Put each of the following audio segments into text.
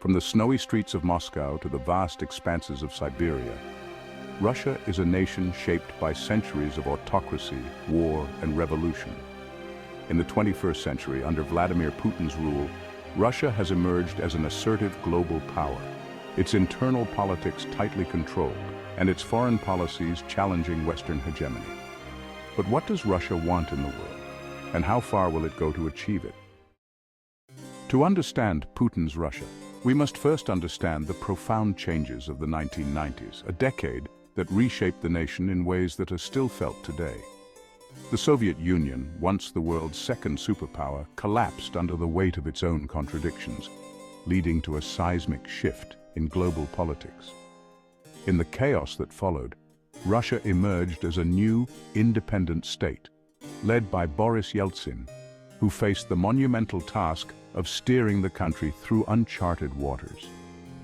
From the snowy streets of Moscow to the vast expanses of Siberia, Russia is a nation shaped by centuries of autocracy, war, and revolution. In the 21st century, under Vladimir Putin's rule, Russia has emerged as an assertive global power, its internal politics tightly controlled, and its foreign policies challenging Western hegemony. But what does Russia want in the world, and how far will it go to achieve it? To understand Putin's Russia, we must first understand the profound changes of the 1990s, a decade that reshaped the nation in ways that are still felt today. The Soviet Union, once the world's second superpower, collapsed under the weight of its own contradictions, leading to a seismic shift in global politics. In the chaos that followed, Russia emerged as a new, independent state, led by Boris Yeltsin, who faced the monumental task of steering the country through uncharted waters.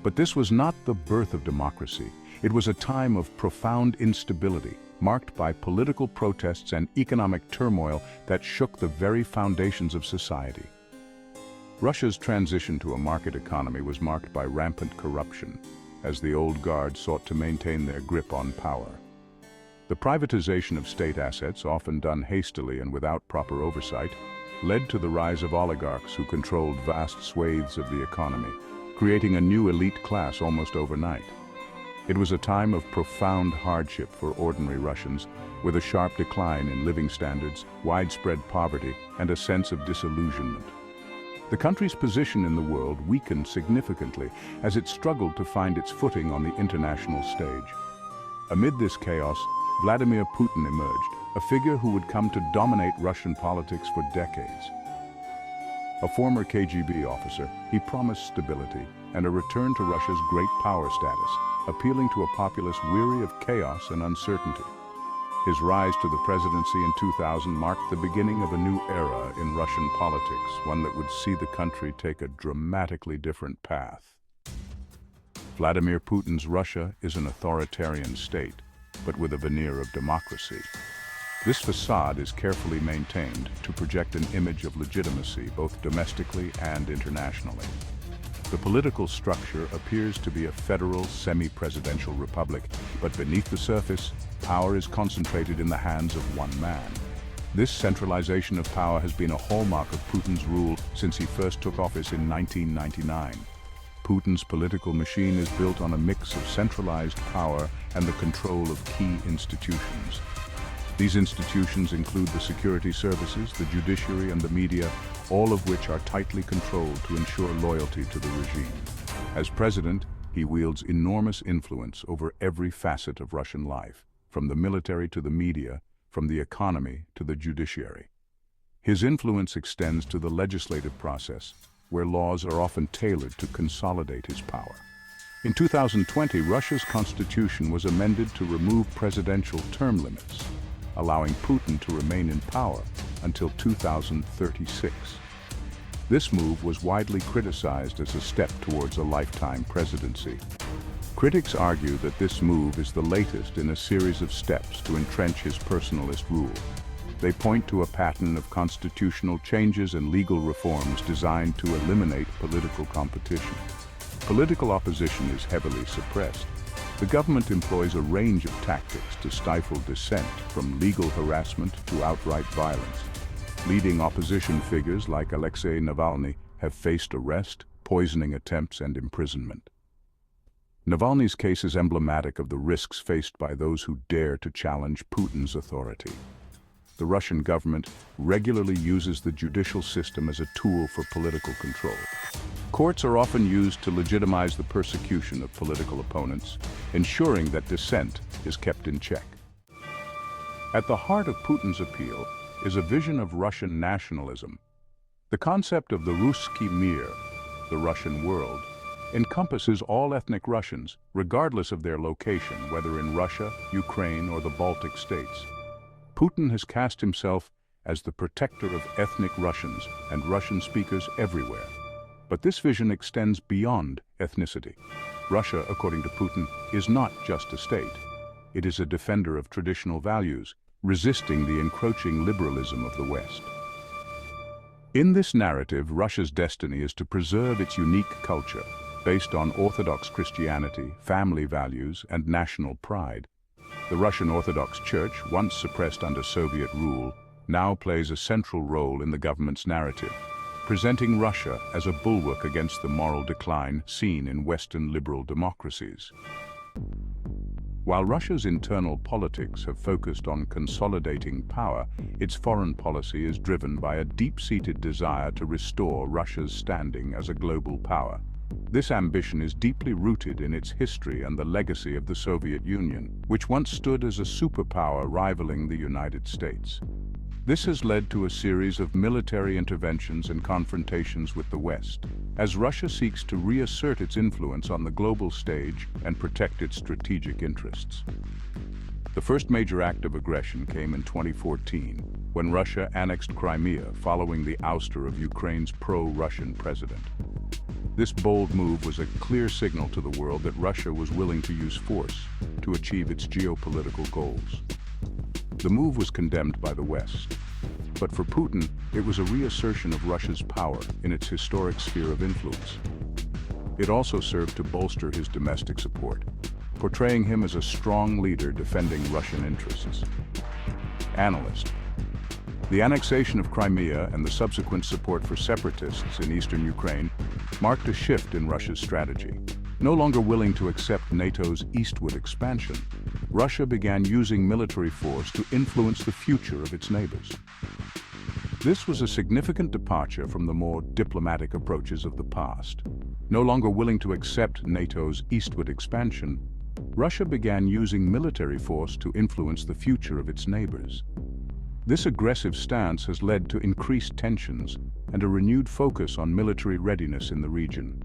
But this was not the birth of democracy. It was a time of profound instability, marked by political protests and economic turmoil that shook the very foundations of society. Russia's transition to a market economy was marked by rampant corruption, as the old guard sought to maintain their grip on power. The privatization of state assets, often done hastily and without proper oversight, led to the rise of oligarchs who controlled vast swathes of the economy, creating a new elite class almost overnight. It was a time of profound hardship for ordinary Russians, with a sharp decline in living standards, widespread poverty, and a sense of disillusionment. The country's position in the world weakened significantly as it struggled to find its footing on the international stage. Amid this chaos, Vladimir Putin emerged, a figure who would come to dominate Russian politics for decades. A former KGB officer, he promised stability and a return to Russia's great power status, appealing to a populace weary of chaos and uncertainty. His rise to the presidency in 2000 marked the beginning of a new era in Russian politics, one that would see the country take a dramatically different path. Vladimir Putin's Russia is an authoritarian state, but with a veneer of democracy. This facade is carefully maintained to project an image of legitimacy both domestically and internationally. The political structure appears to be a federal, semi-presidential republic, but beneath the surface, power is concentrated in the hands of one man. This centralization of power has been a hallmark of Putin's rule since he first took office in 1999. Putin's political machine is built on a mix of centralized power and the control of key institutions. These institutions include the security services, the judiciary, and the media, all of which are tightly controlled to ensure loyalty to the regime. As president, he wields enormous influence over every facet of Russian life, from the military to the media, from the economy to the judiciary. His influence extends to the legislative process, where laws are often tailored to consolidate his power. In 2020, Russia's constitution was amended to remove presidential term limits, allowing Putin to remain in power until 2036. This move was widely criticized as a step towards a lifetime presidency. Critics argue that this move is the latest in a series of steps to entrench his personalist rule. They point to a pattern of constitutional changes and legal reforms designed to eliminate political competition. Political opposition is heavily suppressed. The government employs a range of tactics to stifle dissent, from legal harassment to outright violence. Leading opposition figures like Alexei Navalny have faced arrest, poisoning attempts, and imprisonment. Navalny's case is emblematic of the risks faced by those who dare to challenge Putin's authority. The Russian government regularly uses the judicial system as a tool for political control. Courts are often used to legitimize the persecution of political opponents, ensuring that dissent is kept in check. At the heart of Putin's appeal is a vision of Russian nationalism. The concept of the Ruski Mir, the Russian world, encompasses all ethnic Russians, regardless of their location, whether in Russia, Ukraine, or the Baltic states. Putin has cast himself as the protector of ethnic Russians and Russian speakers everywhere. But this vision extends beyond ethnicity. Russia, according to Putin, is not just a state. It is a defender of traditional values, resisting the encroaching liberalism of the West. In this narrative, Russia's destiny is to preserve its unique culture, based on Orthodox Christianity, family values, and national pride. The Russian Orthodox Church, once suppressed under Soviet rule, now plays a central role in the government's narrative, presenting Russia as a bulwark against the moral decline seen in Western liberal democracies. While Russia's internal politics have focused on consolidating power, its foreign policy is driven by a deep-seated desire to restore Russia's standing as a global power. This ambition is deeply rooted in its history and the legacy of the Soviet Union, which once stood as a superpower rivaling the United States. This has led to a series of military interventions and confrontations with the West, as Russia seeks to reassert its influence on the global stage and protect its strategic interests. The first major act of aggression came in 2014, when Russia annexed Crimea following the ouster of Ukraine's pro-Russian president. This bold move was a clear signal to the world that Russia was willing to use force to achieve its geopolitical goals. The move was condemned by the West, but for Putin, it was a reassertion of Russia's power in its historic sphere of influence. It also served to bolster his domestic support, portraying him as a strong leader defending Russian interests. Analyst: the annexation of Crimea and the subsequent support for separatists in eastern Ukraine marked a shift in Russia's strategy. No longer willing to accept NATO's eastward expansion, Russia began using military force to influence the future of its neighbors. This was a significant departure from the more diplomatic approaches of the past. No longer willing to accept NATO's eastward expansion, Russia began using military force to influence the future of its neighbors. This aggressive stance has led to increased tensions and a renewed focus on military readiness in the region.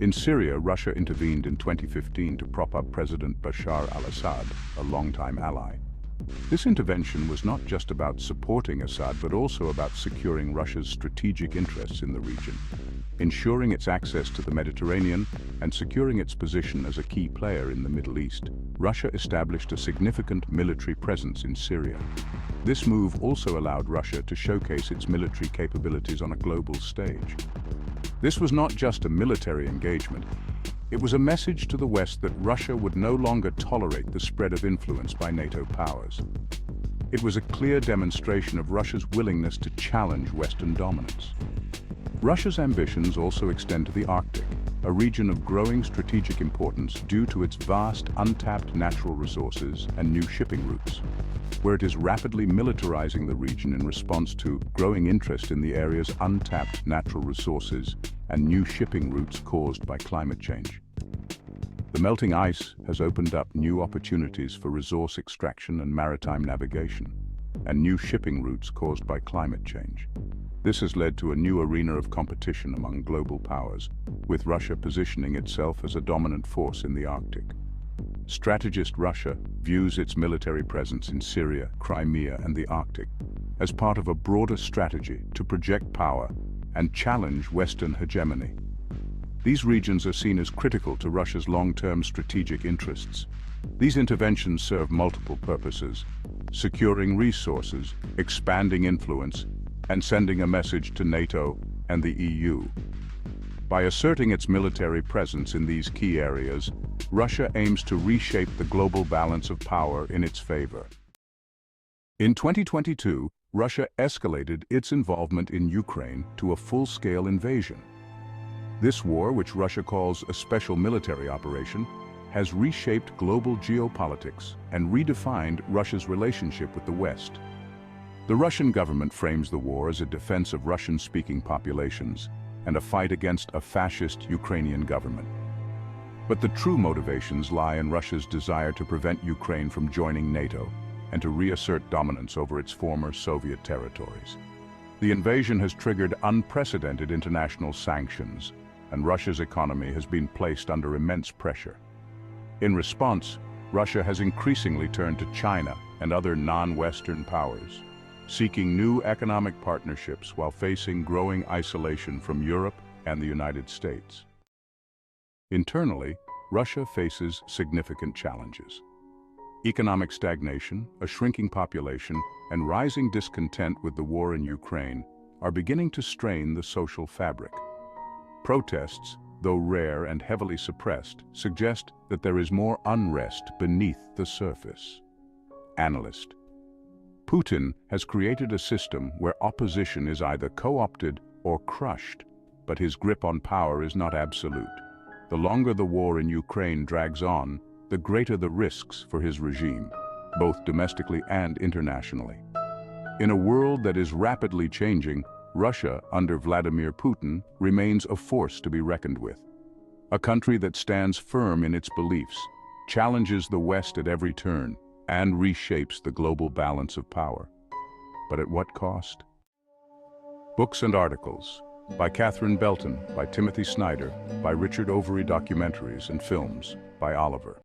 In Syria, Russia intervened in 2015 to prop up President Bashar al-Assad, a longtime ally. This intervention was not just about supporting Assad, but also about securing Russia's strategic interests in the region, ensuring its access to the Mediterranean and securing its position as a key player in the Middle East. Russia established a significant military presence in Syria. This move also allowed Russia to showcase its military capabilities on a global stage. This was not just a military engagement. It was a message to the West that Russia would no longer tolerate the spread of influence by NATO powers. It was a clear demonstration of Russia's willingness to challenge Western dominance. Russia's ambitions also extend to the Arctic, a region of growing strategic importance due to its vast, untapped natural resources and new shipping routes, where it is rapidly militarizing the region in response to growing interest in the area's untapped natural resources and new shipping routes caused by climate change. The melting ice has opened up new opportunities for resource extraction and maritime navigation, and new shipping routes caused by climate change. This has led to a new arena of competition among global powers, with Russia positioning itself as a dominant force in the Arctic. Strategist Russia views its military presence in Syria, Crimea, and the Arctic as part of a broader strategy to project power and challenge Western hegemony. These regions are seen as critical to Russia's long-term strategic interests. These interventions serve multiple purposes: securing resources, expanding influence, and sending a message to NATO and the EU. By asserting its military presence in these key areas, Russia aims to reshape the global balance of power in its favor. In 2022, Russia escalated its involvement in Ukraine to a full-scale invasion. This war, which Russia calls a special military operation, has reshaped global geopolitics and redefined Russia's relationship with the West. The Russian government frames the war as a defense of Russian-speaking populations and a fight against a fascist Ukrainian government. But the true motivations lie in Russia's desire to prevent Ukraine from joining NATO and to reassert dominance over its former Soviet territories. The invasion has triggered unprecedented international sanctions, and Russia's economy has been placed under immense pressure. In response, Russia has increasingly turned to China and other non-Western powers, seeking new economic partnerships while facing growing isolation from Europe and the United States. Internally, Russia faces significant challenges. Economic stagnation, a shrinking population, and rising discontent with the war in Ukraine are beginning to strain the social fabric. Protests, though rare and heavily suppressed, suggest that there is more unrest beneath the surface. Analyst: Putin has created a system where opposition is either co-opted or crushed, but his grip on power is not absolute. The longer the war in Ukraine drags on, the greater the risks for his regime, both domestically and internationally. In a world that is rapidly changing, Russia, under Vladimir Putin, remains a force to be reckoned with. A country that stands firm in its beliefs, challenges the West at every turn, and reshapes the global balance of power. But at what cost? Books and articles by Catherine Belton, by Timothy Snyder, by Richard Overy. Documentaries and films by Oliver.